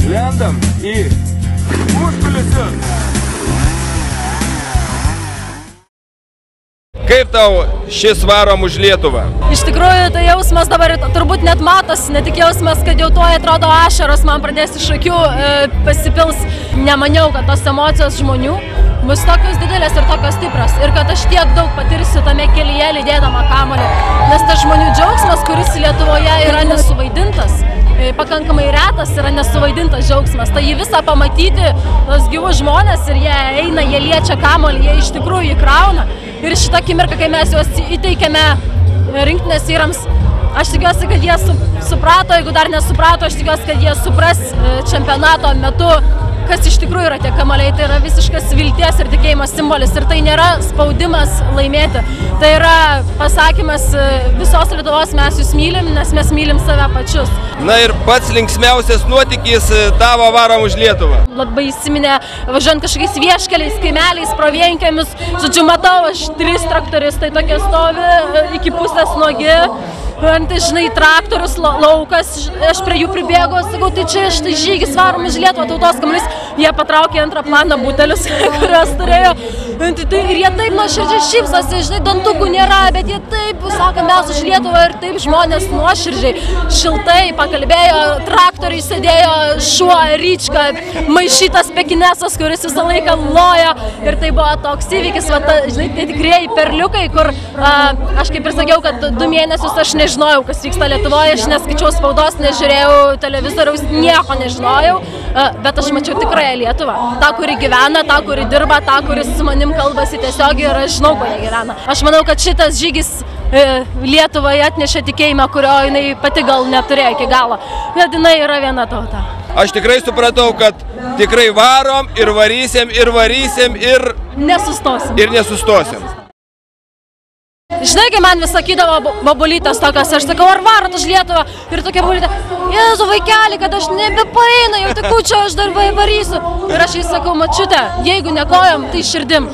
lendam į užkulisius. Kaip tau šis Varom už Lietuvą? Iš tikrųjų, tai jausmas dabar turbūt net matosi, ne tik jausmas, kad jau tuoj atrodo ašaros man pradės iš akių pasipils. Nemaniau, kad tos emocijos žmonių bus tokios didelės ir tokios stipros. Ir kad aš tiek daug patirsiu tame kelyje lydėdama kamuolį. Nes tas žmonių džiaugsmas, kuris Lietuvoje yra nesuvaidintas, pakankamai retas, yra nesuvaidintas džiaugsmas. Tai jį visą pamatyti, tos gyvus žmonės, ir jie eina, jie liečia kamuolį, jie iš tikrųjų įkrauna. Ir šitą akimirką, kai mes juos įteikėme rinktinės vyrams, aš tikiuosi, kad jie suprato, jeigu dar nesuprato, aš tikiuosi, kad jie supras čempionato metu, kas iš tikrųjų yra tie kamuoliai. Tai yra visiškas vilties ir tikėjimas simbolis. Ir tai nėra spaudimas laimėti. Tai yra pasakymas visos Lietuvos, mes jūs mylim, nes mes mylim save pačius. Na ir pats linksmiausias nuotykis tavo Varom už Lietuvą. Labai įsiminė, važiuojant kažkokiais vieškeliais, kaimeliais, pro vienkiemius. Žodžiu, matau, aš 3 traktoristai tokie stovi, iki pusės nuogi. Žinai, traktorius, laukas, aš prie jų pribėgau, sakau, tai čia štai žygis Varom už Lietuvą, tautos kamuolys. Jie patraukė antrą planą butelius, kurios turėjo. Ir jie taip nuoširdžiai šypsosi, žinai, dantukų nėra, bet jie taip, sako, mes už Lietuvą, ir taip žmonės nuoširdžiai, šiltai pakalbėjo, traktoriai sėdėjo, šuo, ryčka, maišytas pekinesas, kuris visą laiką lojo. Ir tai buvo toks įvykis, žinai, tie tikrieji perliukai, kur aš kaip ir sakiau, kad 2 mėnesius aš nežinojau, kas vyksta Lietuvoje, aš neskaičiau spaudos, nežiūrėjau televizoriaus, nieko nežinojau, bet aš mačiau tikrąją Lietuvą. Ta, kuri gyvena, ta, kuri dirba, ta, kuris su manim kalbasi tiesiogiai, ir aš žinau, kuo jie gyvena. Aš manau, kad šitas žygis Lietuvai atnešė tikėjimą, kurio jinai pati gal neturėjo iki galo. Bet jinai yra viena tauta. Aš tikrai supratau, kad tikrai varom ir varysim ir nesustosim. Ir nesustosim. Žinai, kai man vis sakydavo babulytės tokios, aš sakau, ar varot už Lietuvą? Ir tokia babulytė, Jėzu, vaikeli, kad aš nebepaeina, jau tai kučio aš dar varysiu. Ir aš jai sakau, mačiute, jeigu ne kojom, tai širdim.